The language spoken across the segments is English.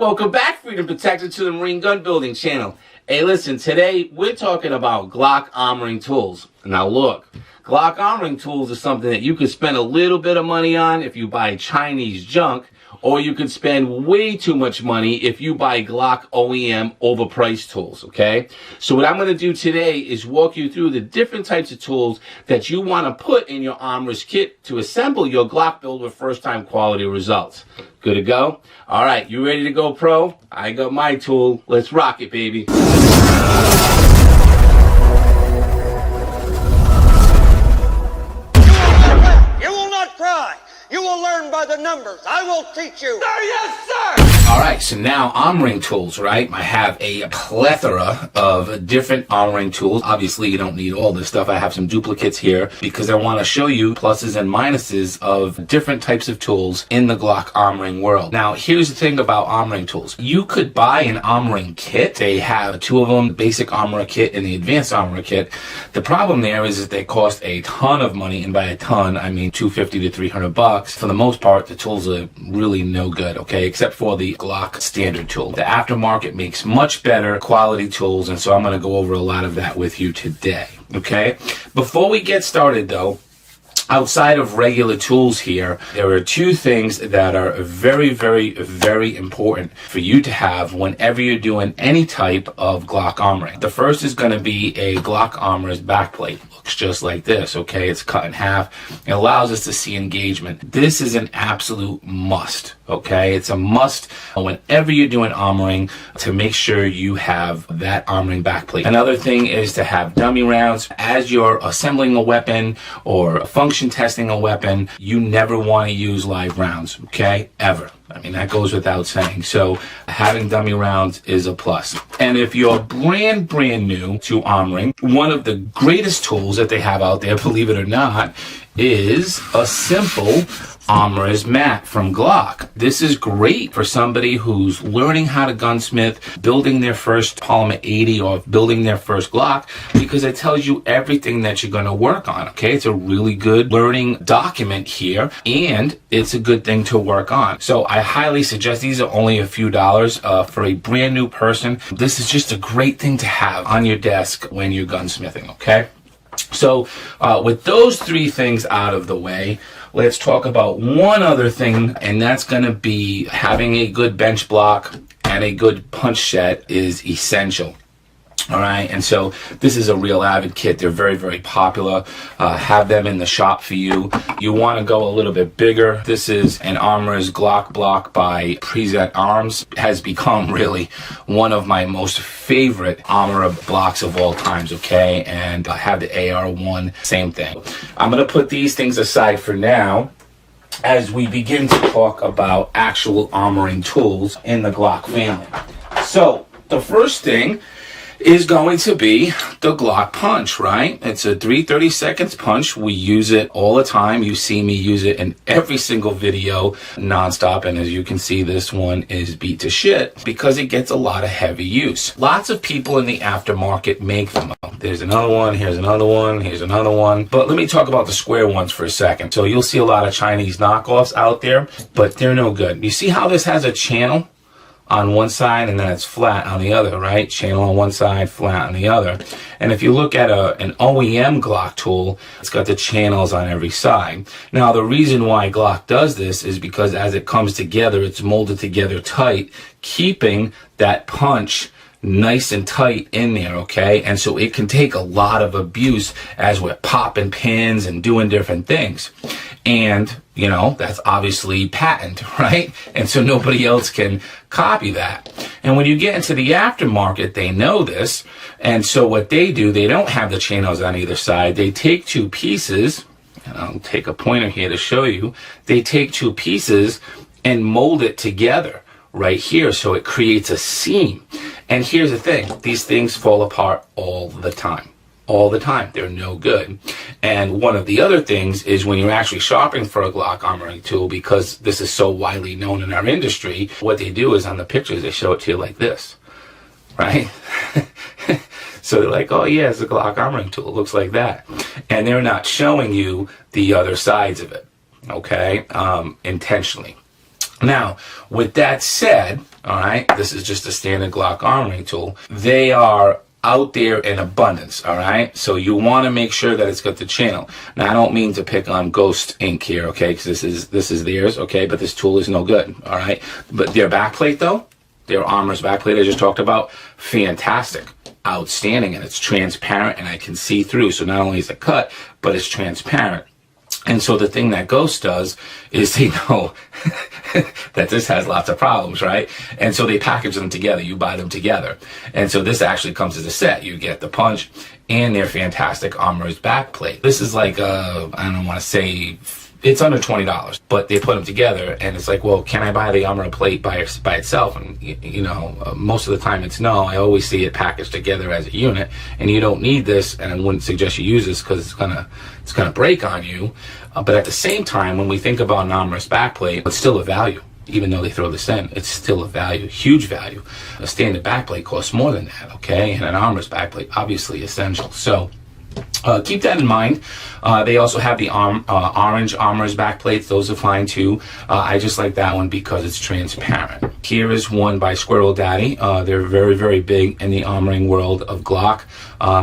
Welcome back, Freedom Protector, to the Marine Gun Building channel. Hey, listen, today we're talking about Glock Armoring Tools. Now look, Glock Armoring Tools is something that you could spend a little bit of money on if you buy Chinese junk, or you could spend way too much money if you buy Glock OEM overpriced tools, okay? So what I'm going to do today is walk you through the different types of tools that you want to put in your armorer's kit to assemble your Glock build with first-time quality results. Good to go? All right, you ready to go pro? I got my tool. Let's rock it, baby. You will learn by the numbers. I will teach you. Sir, yes, sir! Alright, so now armoring tools, right? I have a plethora of different armoring tools. Obviously, you don't need all this stuff. I have some duplicates here because I want to show you pluses and minuses of different types of tools in the Glock armoring world. Now, here's the thing about armoring tools. You could buy an armoring kit. They have two of them, the basic armorer kit and the advanced armorer kit. The problem there is that they cost a ton of money, and by a ton, I mean $250 to $300. For the most part, the tools are really no good, okay, except for the Glock standard tool. The aftermarket makes much better quality tools, and so I'm going to go over a lot of that with you today, okay? Before we get started, though, outside of regular tools here, there are two things that are very, very, very important for you to have whenever you're doing any type of Glock armoring. The first is going to be a Glock Armorer's backplate. Looks just like this, okay? It's cut in half. It allows us to see engagement. This is an absolute must, okay? It's a must whenever you're doing armoring to make sure you have that armoring backplate. Another thing is to have dummy rounds. As you're assembling a weapon or function testing a weapon, you never want to use live rounds, okay? Ever. I mean, that goes without saying. So having dummy rounds is a plus. And if you're brand new to armoring, one of the greatest tools that they have out there, believe it or not, is a simple armorer's mat from Glock. This is great for somebody who's learning how to gunsmith, building their first Polymer 80 or building their first Glock, because it tells you everything that you're going to work on, okay? It's a really good learning document here, and it's a good thing to work on. So I highly suggest, these are only a few dollars for a brand new person. This is just a great thing to have on your desk when you're gunsmithing, okay? So with those three things out of the way, let's talk about one other thing, and that's going to be having a good bench block and a good punch set is essential. All right, and so this is a real avid kit. They're very, very popular. Have them in the shop for you. You want to go a little bit bigger. This is an Armorer's Glock block by Present Arms. It has become really one of my most favorite armorer blocks of all times, okay? And I have the AR1, same thing. I'm going to put these things aside for now as we begin to talk about actual armoring tools in the Glock family. So the first thing is going to be the Glock punch, right? It's a 3/32 punch. We use it all the time. You see me use it in every single video nonstop, and as you can see, this one is beat to shit because it gets a lot of heavy use. Lots of people in the aftermarket make them. There's another one, here's another one, here's another one. But let me talk about the square ones for a second. So you'll see a lot of Chinese knockoffs out there, but they're no good. You see how this has a channel on one side and then it's flat on the other, right? Channel on one side, flat on the other. And if you look at an OEM Glock tool, it's got the channels on every side. Now, the reason why Glock does this is because as it comes together, it's molded together tight, keeping that punch nice and tight in there, okay? And so it can take a lot of abuse as we're popping pins and doing different things. And, you know, that's obviously patent, right? And so nobody else can copy that. And when you get into the aftermarket, they know this. And so what they do, they don't have the channels on either side. They take two pieces, and I'll take a pointer here to show you. They take two pieces and mold it together right here so it creates a seam. And here's the thing, these things fall apart all the time. All the time. They're no good. And one of the other things is when you're actually shopping for a Glock armoring tool, because this is so widely known in our industry, what they do is on the pictures, they show it to you like this, right? So they're like, oh yeah, it's a Glock armoring tool. It looks like that. And they're not showing you the other sides of it, okay, intentionally. Now, with that said, all right, this is just a standard Glock armoring tool. They are out there in abundance, all right? So you want to make sure that it's got the channel. Now, I don't mean to pick on Ghost Ink here, okay, because this is theirs, okay, but this tool is no good, all right? But their backplate, though, their Armorer's backplate I just talked about, fantastic, outstanding, and it's transparent, and I can see through. So not only is it cut, but it's transparent. And so the thing that Ghost does is they know that this has lots of problems, right? And so they package them together. You buy them together. And so this actually comes as a set. You get the punch and their fantastic Armorer's backplate. This is like, I don't want to say, it's under $20, but they put them together, and it's like, well, can I buy the Armorer plate by itself? And you know, most of the time it's no. I always see it packaged together as a unit, and you don't need this, and I wouldn't suggest you use this because it's gonna break on you. But at the same time, when we think about an Armorer's backplate, it's still a value. Even though they throw this in, it's still a value, huge value. A standard backplate costs more than that, okay? And an Armorer's backplate, obviously essential. So keep that in mind. They also have the orange Armorer's backplates. Those are fine too. I just like that one because it's transparent. Here is one by Squirrel Daddy. They're very, very big in the armoring world of Glock,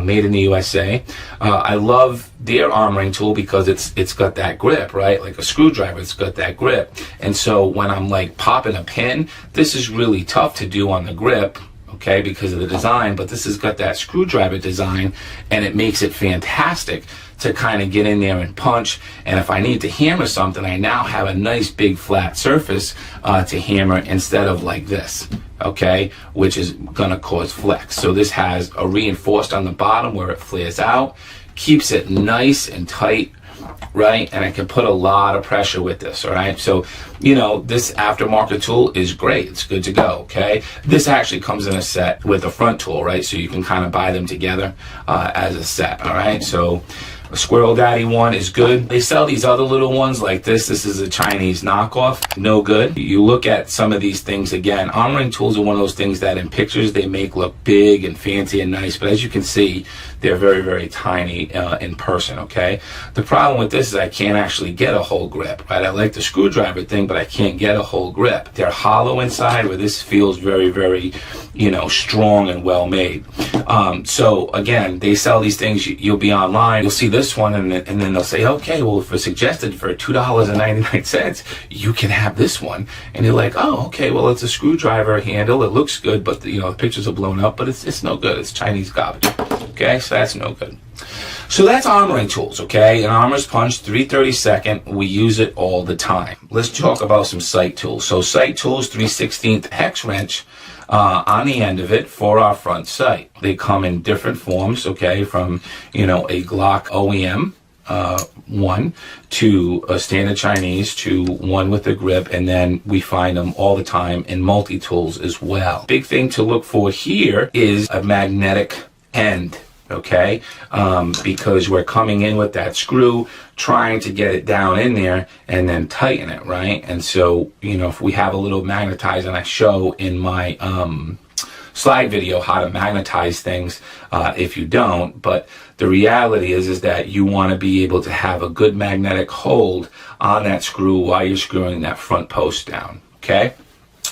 made in the USA. I love their armoring tool because it's got that grip, right? Like a screwdriver, it's got that grip. And so when I'm like popping a pin, this is really tough to do on the grip, okay, because of the design, but this has got that screwdriver design, and it makes it fantastic to kind of get in there and punch. And if I need to hammer something, I now have a nice big flat surface to hammer instead of like this, okay, which is gonna cause flex. So this has a reinforced on the bottom where it flares out, keeps it nice and tight, right? And I can put a lot of pressure with this, all right? So, you know, this aftermarket tool is great. It's good to go, okay? This actually comes in a set with a front tool, right? So you can kind of buy them together as a set, all right? So a Squirrel Daddy one is good. They sell these other little ones like this. This is a Chinese knockoff. No good. You look at some of these things again. Armoring tools are one of those things that in pictures they make look big and fancy and nice, but as you can see, they're very, very tiny in person, okay? The problem with this is I can't actually get a whole grip, right? I like the screwdriver thing, but I can't get a whole grip. They're hollow inside, where this feels very, very, you know, strong and well made. So again, they sell these things. You'll be online, you'll see this one, and then they'll say, okay, well, for suggested for $2.99, you can have this one. And you're like, oh, okay, well, it's a screwdriver handle. It looks good, but you know, the pictures are blown up, but it's no good. It's Chinese garbage. Okay, so that's no good. So that's armoring tools, okay? An Armorer's punch, 3/32. We use it all the time. Let's talk about some sight tools. So sight tools, 3/16 hex wrench on the end of it for our front sight. They come in different forms, okay? From, you know, a Glock OEM one to a standard Chinese to one with a grip, and then we find them all the time in multi-tools as well. Big thing to look for here is a magnetic end, okay, because we're coming in with that screw, trying to get it down in there and then tighten it, right? And so, you know, if we have a little magnetizer, and I show in my slide video how to magnetize things if you don't, but the reality is that you want to be able to have a good magnetic hold on that screw while you're screwing that front post down, okay?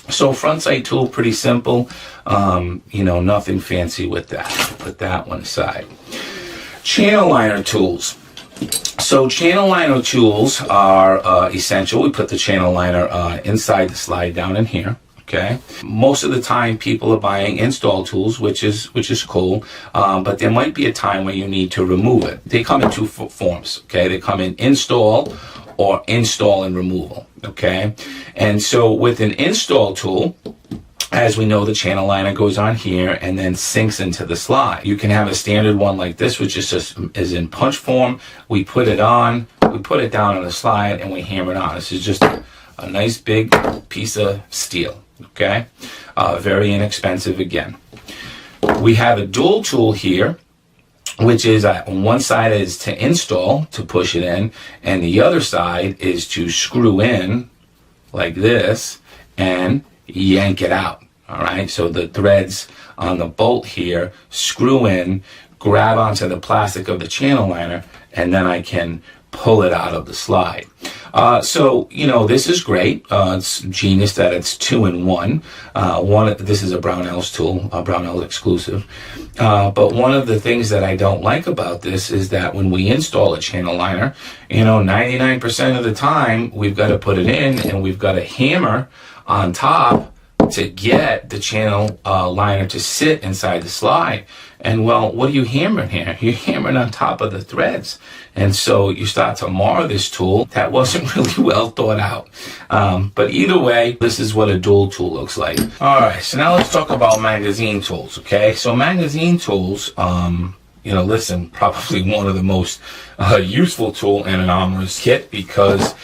So front sight tool, pretty simple, you know, nothing fancy with that. Put that one aside. Channel liner tools. So channel liner tools are essential. We put the channel liner inside the slide down in here. Okay. Most of the time, people are buying install tools, which is cool, but there might be a time where you need to remove it. They come in two forms. Okay, they come in install or install and removal. Okay, and so with an install tool, as we know, the channel liner goes on here and then sinks into the slide. You can have a standard one like this, which is in punch form. We put it on, we put it down on the slide, and we hammer it on. This is just a nice big piece of steel. Okay, very inexpensive again. We have a dual tool here, which is on one side is to install, to push it in, and the other side is to screw in like this and yank it out. All right, so the threads on the bolt here screw in, grab onto the plastic of the channel liner, and then I can pull it out of the slide. So, you know, this is great. It's genius that it's 2-in-1. This is a Brownell's tool, a Brownell's exclusive. But one of the things that I don't like about this is that when we install a channel liner, you know, 99% of the time we've got to put it in and we've got to hammer on top to get the channel liner to sit inside the slide. And well, what are you hammering here? You're hammering on top of the threads. And so you start to mar this tool. That wasn't really well thought out. But either way, this is what a dual tool looks like. All right, so now let's talk about magazine tools, okay? So magazine tools, you know, listen, probably one of the most useful tool in an armorer's kit, because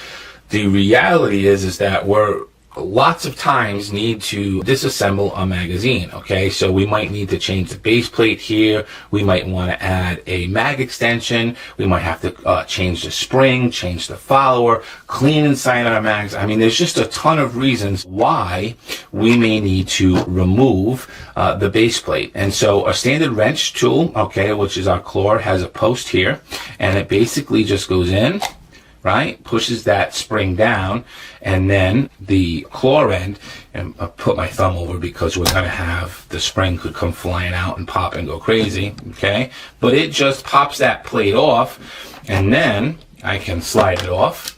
the reality is that we're lots of times need to disassemble a magazine, okay? So we might need to change the base plate here. We might want to add a mag extension. We might have to change the spring, change the follower, clean inside our mags. I mean, there's just a ton of reasons why we may need to remove the base plate. And so a standard wrench tool, okay, which is our claw, has a post here, and it basically just goes in, right, pushes that spring down, and then the claw end, and I'll put my thumb over because we're going to have the spring could come flying out and pop and go crazy, okay? But it just pops that plate off, and then I can slide it off,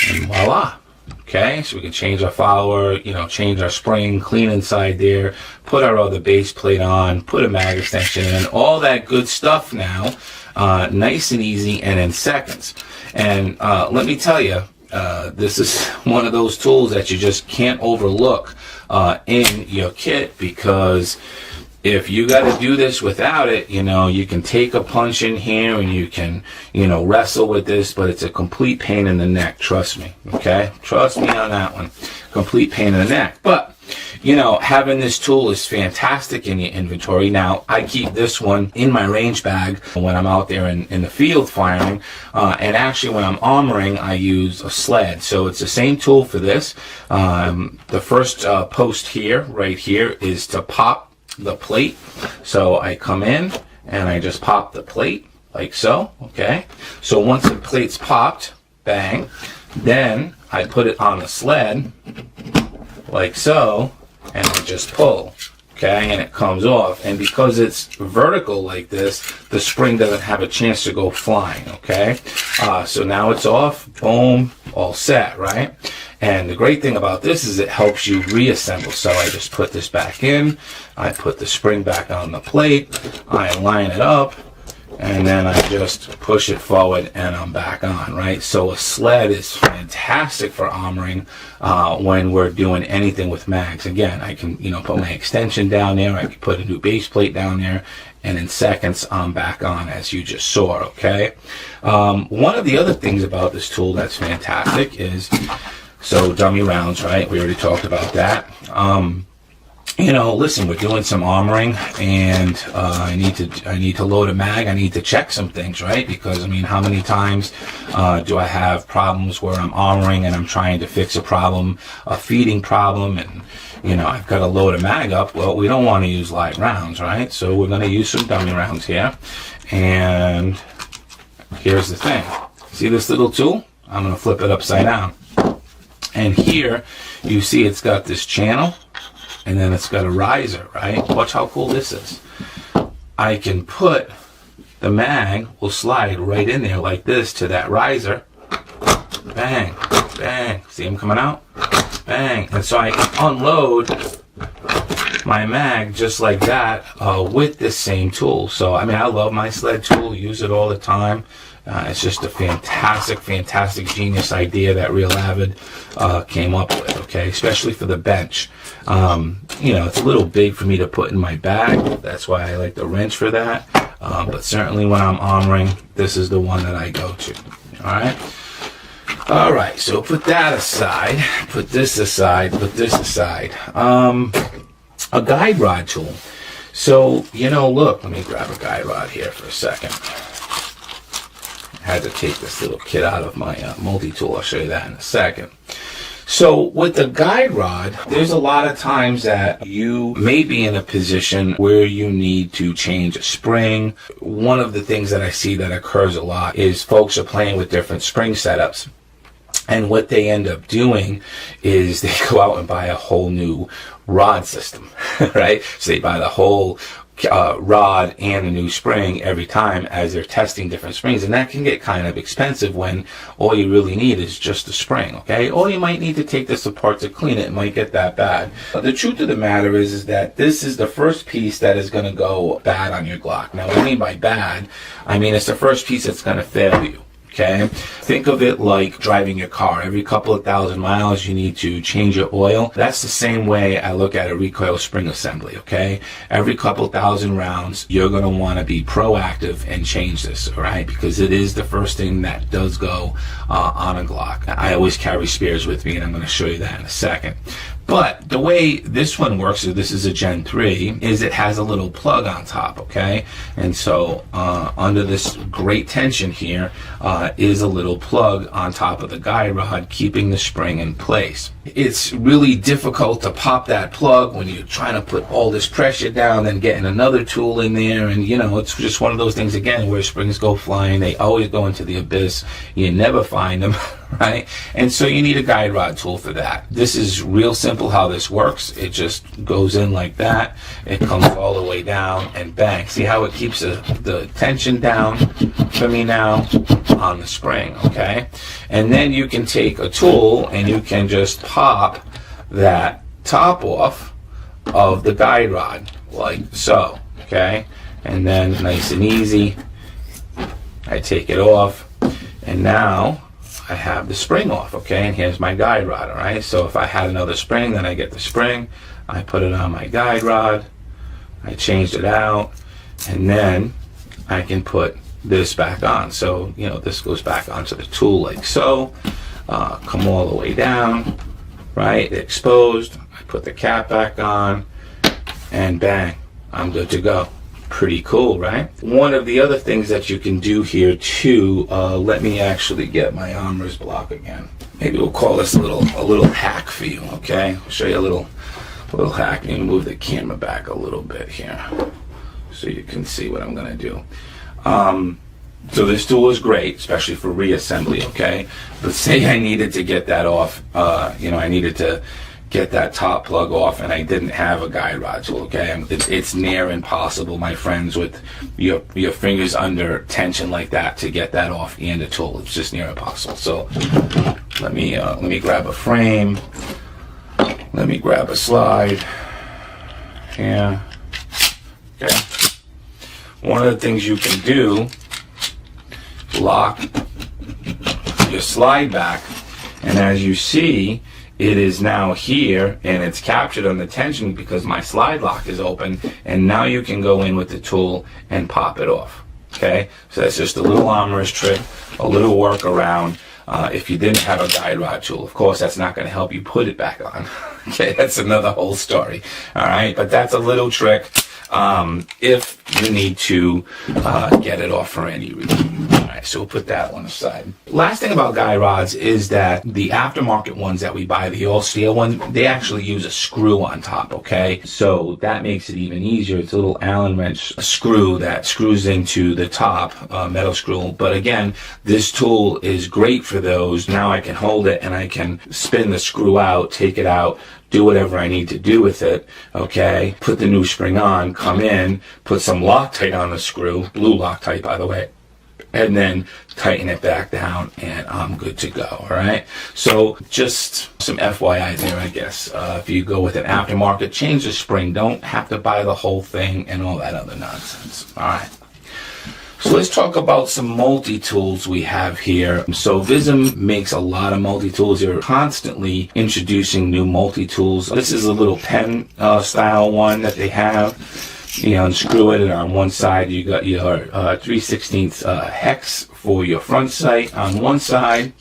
and voila. Okay, so we can change our follower, you know, change our spring, clean inside there, put our other base plate on, put a mag extension in, all that good stuff now, nice and easy and in seconds. And let me tell you, this is one of those tools that you just can't overlook in your kit, because if you got to do this without it, you know, you can take a punch in here and you can, you know, wrestle with this, but it's a complete pain in the neck. Trust me. Okay. Trust me on that one. Complete pain in the neck. But, you know, having this tool is fantastic in your inventory. Now, I keep this one in my range bag when I'm out there in the field firing. And actually when I'm armoring, I use a sled. So it's the same tool for this. The first post here, right here, is to pop the plate. So I come in and I just pop the plate like so, okay? So once the plate's popped, bang, then I put it on the sled like so, and I just pull, okay? And it comes off. And because it's vertical like this, the spring doesn't have a chance to go flying, okay? So now it's off, boom, all set, right? And the great thing about this is it helps you reassemble. So I just put this back in, I put the spring back on the plate, I line it up, and then I just push it forward and I'm back on, right? So a sled is fantastic for armoring when we're doing anything with mags. Again, I can, you know, put my extension down there, I can put a new base plate down there, and in seconds I'm back on, as you just saw, okay? One of the other things about this tool that's fantastic is, so dummy rounds, right? We already talked about that. You know, listen, we're doing some armoring, and I need to load a mag. I need to check some things, right? Because I mean, how many times do I have problems where I'm armoring and I'm trying to fix a problem, a feeding problem, and you know, I've got to load a mag up. Well, we don't want to use live rounds, right? So we're going to use some dummy rounds here. And here's the thing. See this little tool? I'm going to flip it upside down. And here, you see it's got this channel, and then it's got a riser, right? Watch how cool this is. I can put the mag, will slide right in there like this to that riser. Bang, bang. See them coming out? Bang. And so I can unload my mag just like that with this same tool. So, I mean, I love my sled tool, use it all the time. It's just a fantastic genius idea that Real Avid came up with, okay, especially for the bench. You know, it's a little big for me to put in my bag. That's why I like the wrench for that. But certainly when I'm armoring, this is the one that I go to, all right? All right, so put that aside, put this aside, put this aside. A guide rod tool. So, you know, look, let me grab a guide rod here for a second. I had to take this little kit out of my multi-tool. I'll show you that in a second. So with the guide rod, there's a lot of times that you may be in a position where you need to change a spring. One of the things that I see that occurs a lot is folks are playing with different spring setups. And what they end up doing is they go out and buy a whole new rod system, right? So they buy the whole rod and a new spring every time as they're testing different springs, and that can get kind of expensive when all you really need is just a spring, okay? Or you might need to take this apart to clean it. It might get that bad. But the truth of the matter is that this is the first piece that is going to go bad on your Glock. Now, what I mean by bad, I mean it's the first piece that's going to fail you. Okay, think of it like driving your car. Every couple of thousand miles, you need to change your oil. That's the same way I look at a recoil spring assembly, okay? Every couple thousand rounds, you're going to want to be proactive and change this, all right? Because it is the first thing that does go on a Glock. I always carry spares with me, and I'm going to show you that in a second. But the way this one works, so this is a Gen 3, is it has a little plug on top, okay? And so under this great tension here is a little plug on top of the guide rod, keeping the spring in place. It's really difficult to pop that plug when you're trying to put all this pressure down and getting another tool in there. And, you know, it's just one of those things, again, where springs go flying. They always go into the abyss. You never find them, right? And so you need a guide rod tool for that. This is real simple how this works. It just goes in like that. It comes all the way down and bang. See how it keeps the tension down for me now on the spring, okay? And then you can take a tool and you can just pop that top off of the guide rod like so, okay? And then nice and easy, I take it off, and now I have the spring off, okay? And here's my guide rod, all right? So if I had another spring, then I get the spring, I put it on my guide rod, I changed it out, and then I can put this back on. So, you know, this goes back onto the tool like so, come all the way down, right? Exposed, I put the cap back on, and bang, I'm good to go. Pretty cool, right? One of the other things that you can do here too, let me actually get my armorer's block again. Maybe we'll call this a little hack for you, okay? I'll show you a little hack. Let me move the camera back a little bit here so you can see what I'm gonna do. So this tool is great, especially for reassembly, okay? But say I needed to get that off, you know, I needed to get that top plug off and I didn't have a guide rod tool, okay? It's near impossible, my friends, with your fingers under tension like that to get that off and a tool. It's just near impossible. So let me grab a frame. Let me grab a slide. Yeah. Okay. One of the things you can do, lock your slide back, and as you see, it is now here and it's captured on the tension because my slide lock is open, and now you can go in with the tool and pop it off, okay? So that's just a little armorer's trick, a little workaround. If you didn't have a guide rod tool, of course, that's not going to help you put it back on. Okay, that's another whole story. All right, but that's a little trick if you need to get it off for any reason. All right, so we'll put that one aside. Last thing about guide rods is that the aftermarket ones that we buy, the all steel ones, they actually use a screw on top, okay? So that makes it even easier. It's a little Allen wrench screw that screws into the top, metal screw. But again, this tool is great for those. Now I can hold it and I can spin the screw out, take it out, do whatever I need to do with it, okay? Put the new spring on, come in, put some Loctite on the screw, blue Loctite, by the way, and then tighten it back down, and I'm good to go, all right? So just some FYI there, I guess. If you go with an aftermarket, change the spring. Don't have to buy the whole thing and all that other nonsense, all right? So let's talk about some multi-tools we have here. So Vism makes a lot of multi-tools. They're constantly introducing new multi-tools. This is a little pen style one that they have. You know, unscrew it, and on one side you got your 3/16 hex for your front sight on one side,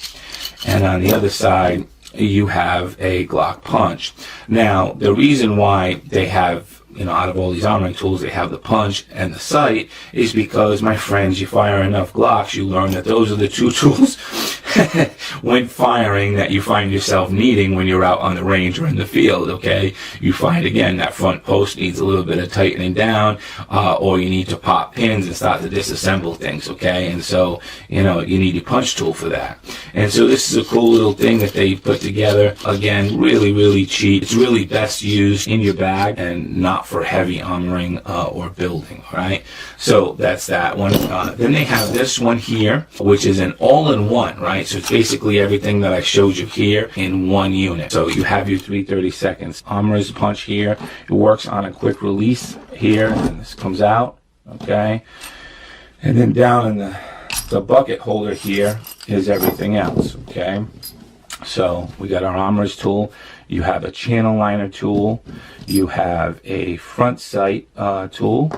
and on the other side you have a Glock punch. Now, the reason why they have, you know, out of all these armoring tools, they have the punch and the sight is because, my friends, you fire enough Glocks, you learn that those are the two tools when firing that you find yourself needing when you're out on the range or in the field, okay? You find, again, that front post needs a little bit of tightening down, or you need to pop pins and start to disassemble things, okay? And so, you know, you need your punch tool for that. And so this is a cool little thing that they put together. Again, really, really cheap. It's really best used in your bag and not for heavy armoring or building, all right? So that's that one. Then they have this one here, which is an all-in-one, right? So it's basically everything that I showed you here in one unit. So you have your 330 seconds Armorer's punch here. It works on a quick release here, and this comes out, okay? And then down in the bucket holder here is everything else, okay? So we got our Armorer's tool. You have a channel liner tool. You have a front sight tool.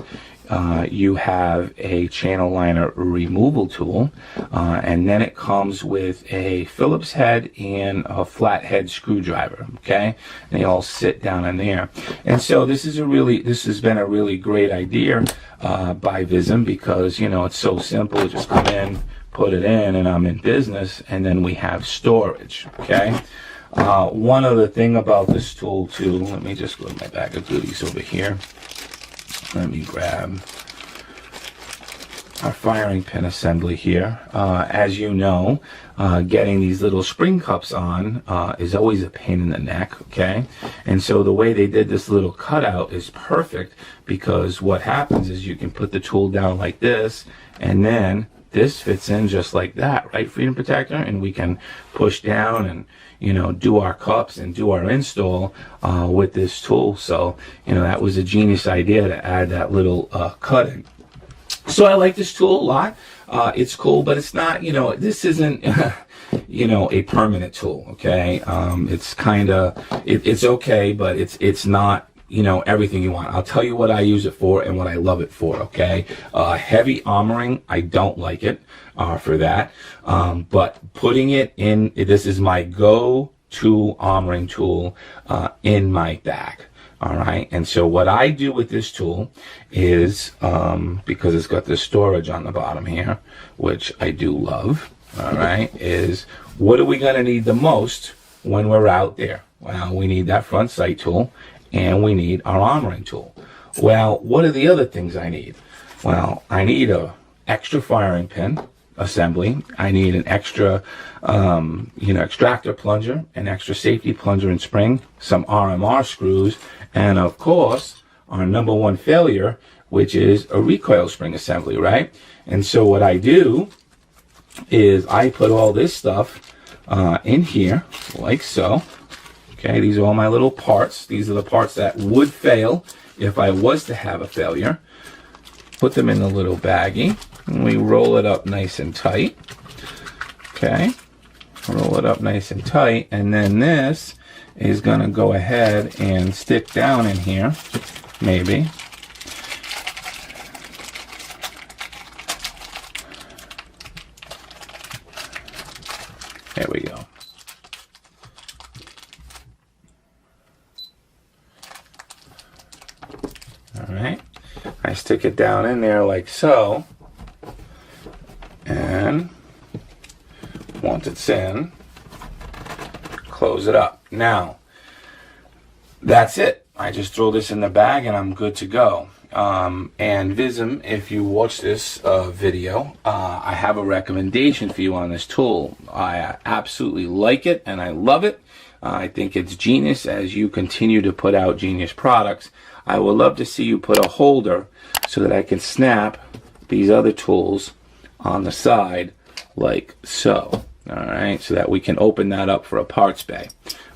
You have a channel liner removal tool, and then it comes with a Phillips head and a flathead screwdriver, okay? And they all sit down in there. And so this has been a really great idea by Vism, because, you know, it's so simple. Just come in, put it in, and I'm in business, and then we have storage, okay? One other thing about this tool too, let me just go to my bag of goodies over here. Let me grab our firing pin assembly here. As you know, getting these little spring cups on is always a pain in the neck, okay? And so the way they did this little cutout is perfect, because what happens is you can put the tool down like this, and then this fits in just like that, right, Freedom Protector? And we can push down and, you know, do our cups and do our install with this tool. So, you know, that was a genius idea to add that little cut in. So I like this tool a lot. It's cool, but it's not, you know, this isn't, you know, a permanent tool, okay? It's kind of, it's okay, but it's not, you know, everything you want. I'll tell you what I use it for and what I love it for, okay? Heavy armoring, I don't like it for that. But putting it in, this is my go-to armoring tool in my bag. All right, and so what I do with this tool is, because it's got the storage on the bottom here, which I do love, all right, is what are we going to need the most when we're out there? Well, we need that front sight tool, and we need our armoring tool. Well, what are the other things I need? Well, I need a extra firing pin assembly. I need an extra, you know, extractor plunger, an extra safety plunger and spring, some RMR screws, and of course, our number one failure, which is a recoil spring assembly, right? And so what I do is I put all this stuff in here, like so. Okay, these are all my little parts. These are the parts that would fail if I was to have a failure. Put them in the little baggie, and we roll it up nice and tight. Okay, roll it up nice and tight, and then this is gonna go ahead and stick down in here, maybe. There we go. All right, I stick it down in there like so, and once it's in, close it up. Now, that's it. I just throw this in the bag and I'm good to go. And Vism, if you watch this video, I have a recommendation for you on this tool. I absolutely like it and I love it. I think it's genius as you continue to put out genius products. I would love to see you put a holder so that I can snap these other tools on the side like so. All right, so that we can open that up for a parts bay.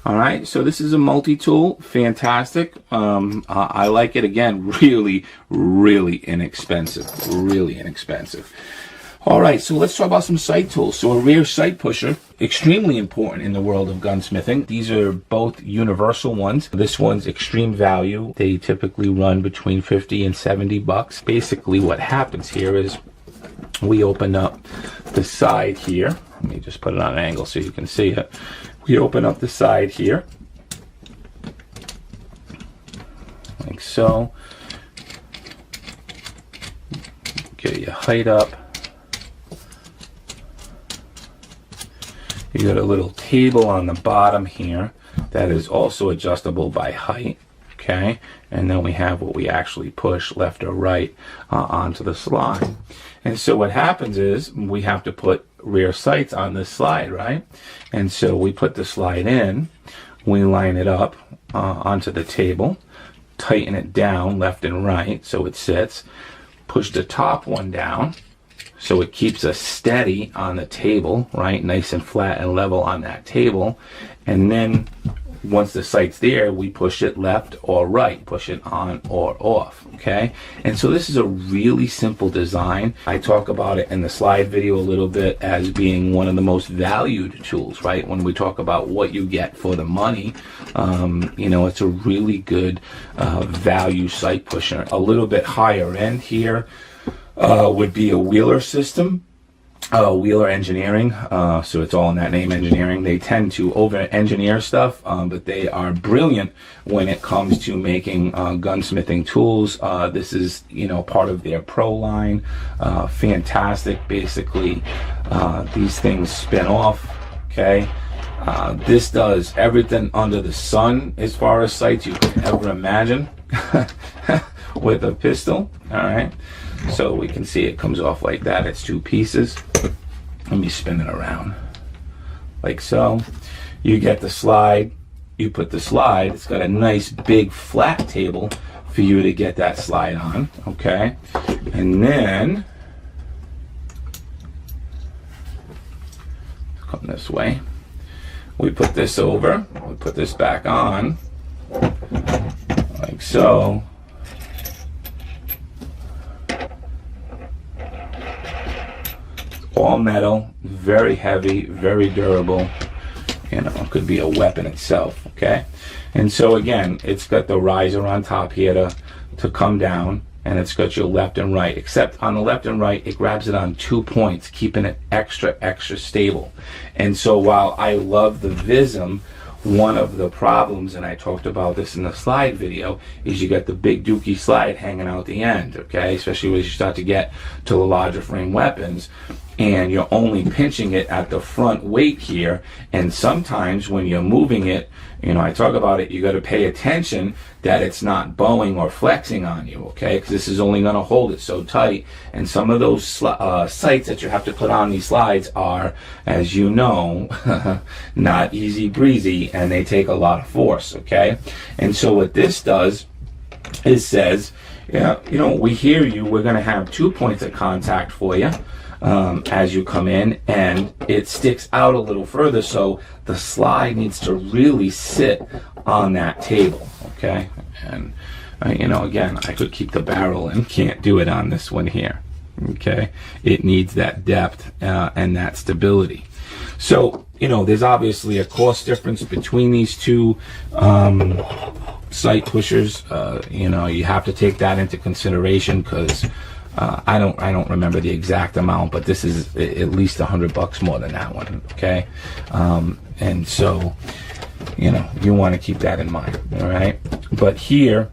All right, so this is a multi-tool, fantastic. I like it. Again, really, really inexpensive, really inexpensive. All right, so let's talk about some sight tools. So a rear sight pusher, extremely important in the world of gunsmithing. These are both universal ones. This one's extreme value. They typically run between 50 and 70 bucks. Basically what happens here is we open up the side here. Let me just put it on an angle so you can see it. We open up the side here, like so. Get your height up. You got a little table on the bottom here that is also adjustable by height, okay? And then we have what we actually push left or right onto the slide. And so what happens is we have to put rear sights on this slide, right? And so we put the slide in, we line it up onto the table, tighten it down left and right so it sits, push the top one down so it keeps us steady on the table, right? Nice and flat and level on that table. And then once the sight's there, we push it left or right, push it on or off, okay? And so this is a really simple design. I talk about it in the slide video a little bit as being one of the most valued tools, right? When we talk about what you get for the money, you know, it's a really good value sight pusher. A little bit higher end here would be a Wheeler system. Wheeler Engineering, so it's all in that name, engineering. They tend to over-engineer stuff, but they are brilliant when it comes to making gunsmithing tools. This is, you know, part of their pro line. Fantastic, basically. These things spin off, okay? This does everything under the sun as far as sights you could ever imagine with a pistol, all right? So we can see it comes off like that. It's two pieces. Let me spin it around like so. You get the slide, you put the slide, it's got a nice big flat table for you to get that slide on, okay? And then come this way. We put this over, we put this back on like so. All metal, very heavy, very durable. You know, it could be a weapon itself, okay? And so again, it's got the riser on top here to come down, and it's got your left and right, except on the left and right, it grabs it on 2 points, keeping it extra stable. And so while I love the Vism, one of the problems, and I talked about this in the slide video, is you got the big dookie slide hanging out the end, okay? Especially as you start to get to the larger frame weapons, and you're only pinching it at the front weight here, and sometimes when you're moving it, you know, I talk about it, you got to pay attention that it's not bowing or flexing on you, okay? Because this is only going to hold it so tight, and some of those sights that you have to put on these slides are, as you know, not easy breezy, and they take a lot of force, okay? And so what this does is says, yeah, you know, we hear you, we're going to have 2 points of contact for you as you come in, and it sticks out a little further, so the slide needs to really sit on that table, okay? And you know, again, I could keep the barrel and can't do it on this one here, okay? It needs that depth and that stability. So, you know, there's obviously a cost difference between these two sight pushers. You know, you have to take that into consideration, because I don't remember the exact amount, but this is at least $100 more than that one, okay? And so, you know, you want to keep that in mind, all right? But here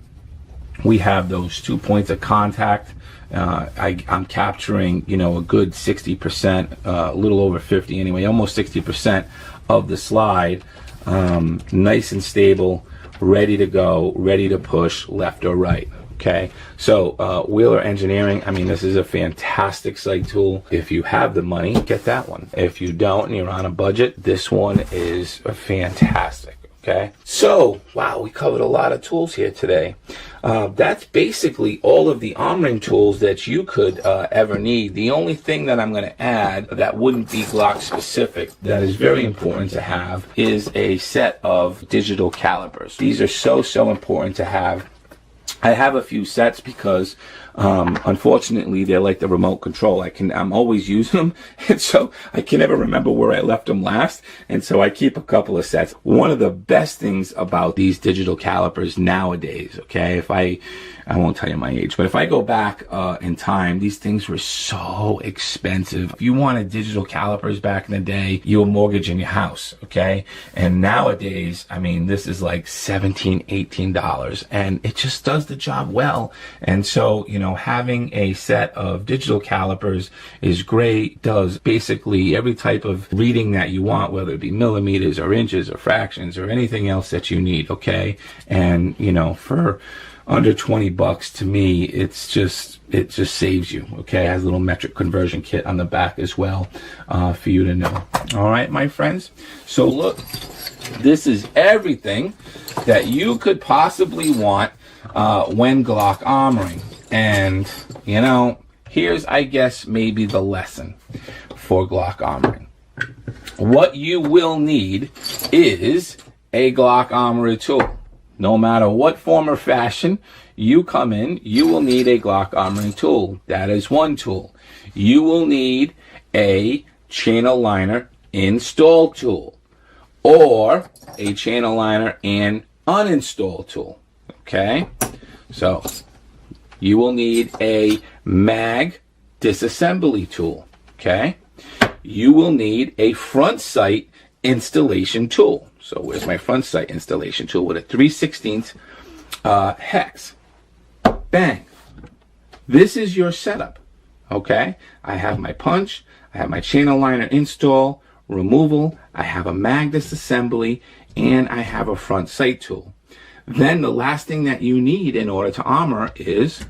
we have those 2 points of contact. I'm capturing, you know, a good 60%, a little over 50 anyway, almost 60% of the slide, nice and stable, ready to go, ready to push left or right. Okay, so Wheeler Engineering, I mean, this is a fantastic sight tool. If you have the money, get that one. If you don't and you're on a budget, this one is fantastic. Okay, so wow, we covered a lot of tools here today. That's basically all of the armoring tools that you could ever need. The only thing that I'm going to add that wouldn't be Glock specific, that is very important to have, is a set of digital calibers. These are so important to have. I have a few sets because unfortunately they're like the remote control. I'm always using them, and so I can never remember where I left them last, and so I keep a couple of sets. One of the best things about these digital calipers nowadays, okay, if I won't tell you my age, but if I go back in time, these things were so expensive. If you wanted digital calipers back in the day, you were mortgaging your house, okay? And nowadays, I mean, this is like $17, $18, and it just does the the job well. And so, you know, having a set of digital calipers is great. Does basically every type of reading that you want, whether it be millimeters or inches or fractions or anything else that you need, okay? And, you know, for under 20 bucks, to me, it just saves you, okay? It has a little metric conversion kit on the back as well, for you to know. All right, my friends? So look, this is everything that you could possibly want when Glock armoring. And, you know, here's, I guess, maybe the lesson for Glock armoring. What you will need is a Glock Armorer Tool. No matter what form or fashion you come in, you will need a Glock Armorer Tool. That is one tool. You will need a channel liner install tool or a channel liner and uninstall tool. Okay? So, you will need a mag disassembly tool. Okay? You will need a front sight installation tool. So where's my front sight installation tool with a 3/16 hex. Bang. This is your setup. Okay? I have my punch, I have my channel liner install, removal, I have a mag disassembly, and I have a front sight tool. Then the last thing that you need in order to armor is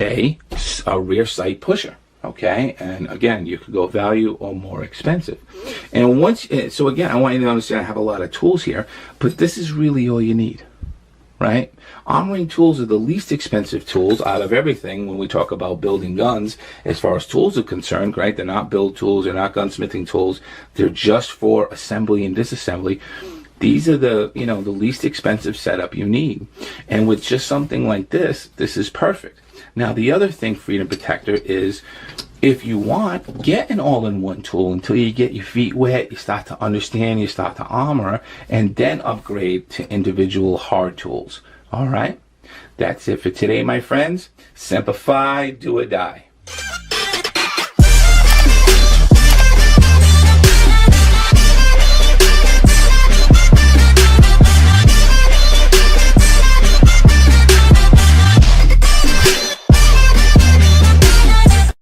a rear sight pusher. Okay, and again, you could go value or more expensive. And once, so again, I want you to understand I have a lot of tools here, but this is really all you need, right? Armoring tools are the least expensive tools out of everything when we talk about building guns. As far as tools are concerned, right? They're not build tools, they're not gunsmithing tools. They're just for assembly and disassembly. These are the, you know, the least expensive setup you need. And with just something like this, this is perfect. Now, the other thing, Freedom Protector, is if you want, get an all-in-one tool until you get your feet wet, you start to understand, you start to armor, and then upgrade to individual hard tools. All right? That's it for today, my friends. Semper Fi, do or die.